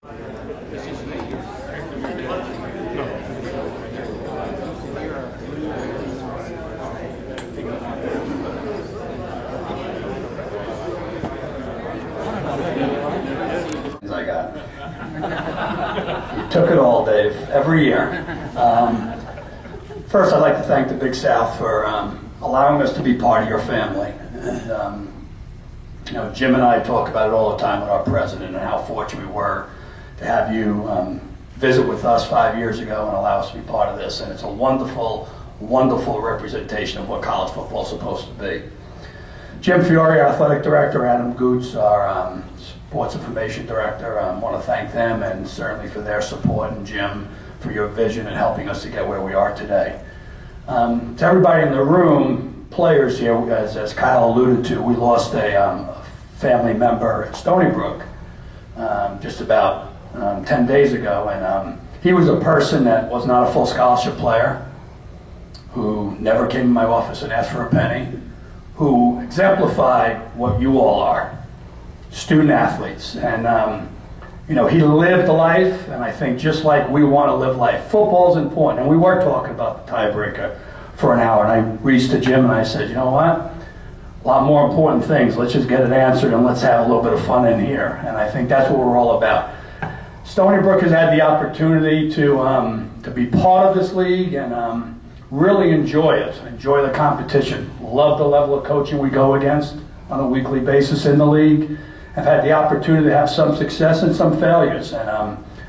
I got. You took it all, Dave, every year. First, I'd like to thank the Big South for allowing us to be part of your family. And, you know, Jim and I talk about it all the time with our president and how fortunate we were to have you visit with us 5 years ago and allow us to be part of this. And it's a wonderful, wonderful representation of what college football is supposed to be. Jim Fiore, our athletic director, Adam Goots, our sports information director, I want to thank them and certainly for their support, and Jim for your vision and helping us to get where we are today. To everybody in the room, players here, as Kyle alluded to, we lost a family member at Stony Brook just about 10 days ago, and he was a person that was not a full scholarship player, who never came to my office and asked for a penny, who exemplified what you all are, student athletes. And you know, he lived life, and I think just like we want to live life, football's important. And we were talking about the tiebreaker for an hour, and I reached to Jim and I said, you know what? A lot more important things. Let's just get it answered and let's have a little bit of fun in here. And I think that's what we're all about. Stony Brook has had the opportunity to be part of this league and really enjoy it, enjoy the competition. Love the level of coaching we go against on a weekly basis in the league. Have had the opportunity to have some success and some failures. And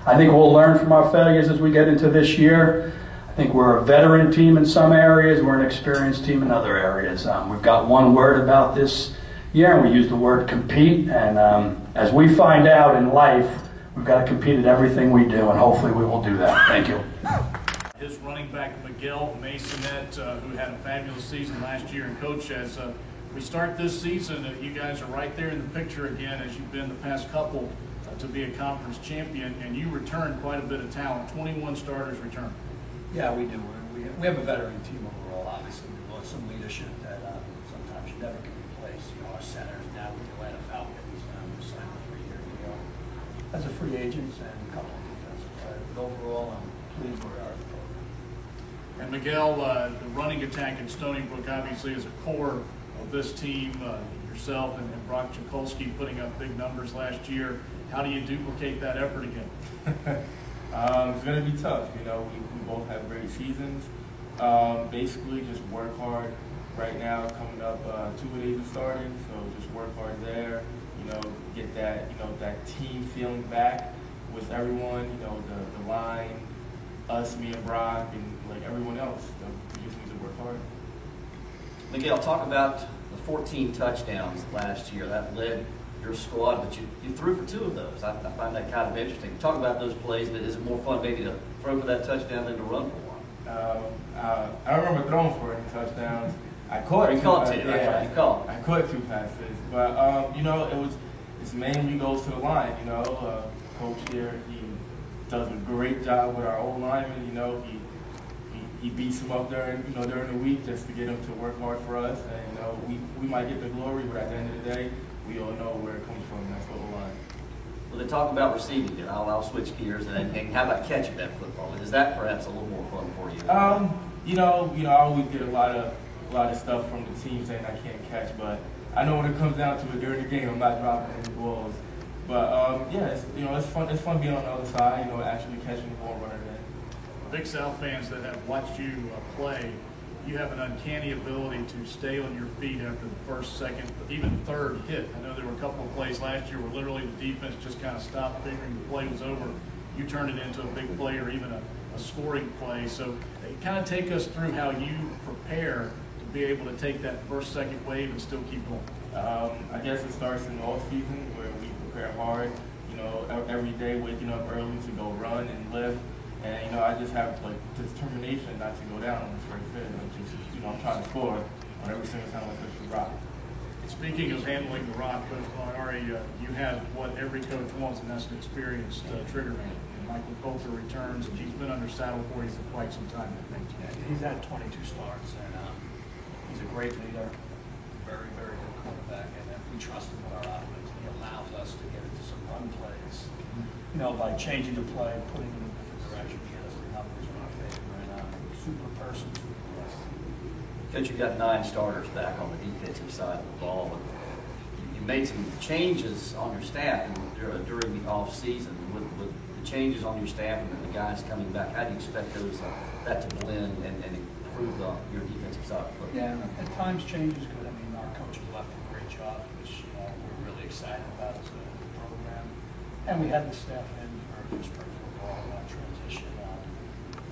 I think we'll learn from our failures as we get into this year. I think we're a veteran team in some areas. We're an experienced team in other areas. We've got one word about this year, and we use the word compete. And as we find out in life, we've got to compete at everything we do, and hopefully we will do that. Thank you. His running back, Miguel Masonette, who had a fabulous season last year, and Coach, as we start this season, you guys are right there in the picture again, as you've been the past couple, to be a conference champion, and you return quite a bit of talent. 21 starters return. Yeah, we do. We have a veteran team overall, obviously. We lost some leadership that sometimes you never can replace. You know, our centers now with the Atlanta Falcons signed a 3-year deal as a free agent and a couple of defensive players. But overall, I'm pleased where we are. And Miguel, the running attack in Stony Brook obviously is a core of this team. Yourself and Brock Jakolski putting up big numbers last year. How do you duplicate that effort again? It's going to be tough. You know, we both have great seasons. Basically, just work hard. Right now, coming up 2 days of starting, so just work hard there. You know, get that that team feeling back with everyone. You know, the line, us, me and Brock, and like everyone else. We just need to work hard. Miguel, talk about the 14 touchdowns last year. That led your squad, but you threw for 2 of those. I find that kind of interesting. Talk about those plays, but is it more fun maybe to throw for that touchdown than to run for one? I remember throwing for any touchdowns. I caught you caught 2. Yeah, you caught. I caught 2 passes, but you know, it's mainly goes to the line. You know, Coach here, he does a great job with our old linemen. You know, he beats them up during the week just to get them to work hard for us. And you know, we might get the glory, but at the end of the day, we all know where it comes from. That's what we're line. Well, they talk about receiving it. I'll switch gears and how about catching that football? Is that perhaps a little more fun for you? You know, I always get a lot of stuff from the team saying I can't catch, but I know when it comes down to it during the game, I'm not dropping any balls. But yeah, it's fun. It's fun being on the other side. You know, actually catching the ball, running in. Big South fans that have watched you play, you have an uncanny ability to stay on your feet after the first, second, even third hit. I know there were a couple of plays last year where literally the defense just kind of stopped figuring the play was over. You turned it into a big play or even a scoring play. So kind of take us through how you prepare to be able to take that first, second wave and still keep going. I guess it starts in the off season where we prepare hard. You know, every day waking up early to go run and lift. And, you know, I just have, like, determination not to go down on the first hit. I'm trying to score on every single time I touch the rock. Speaking of handling the rock, Coach Malari, you have what every coach wants, and that's an experienced trigger man. And Michael Coulter returns, and he's been under saddle for you for quite some time, I think. Yeah, he's had 22 starts, and he's a great leader, very, very good quarterback, and we trust him with our offense. He allows us to get into some run plays you know, by changing the play, putting it in a different direction, get us the numbers in our favor, and super person, super blessed. Coach, you got 9 starters back on the defensive side of the ball. But you made some changes on your staff during the off season. With the changes on your staff and the guys coming back, how do you expect that to blend and improve your defensive side of the football? Yeah, at times change is good. I mean, our coaches left a great job, which we're really excited about as a program. And we had the staff in for spring football transition.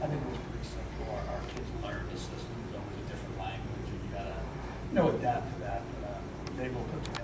I think it was pretty simple. Our kids learned the system. It's always a different language, and you got to adapt to that. But they will put together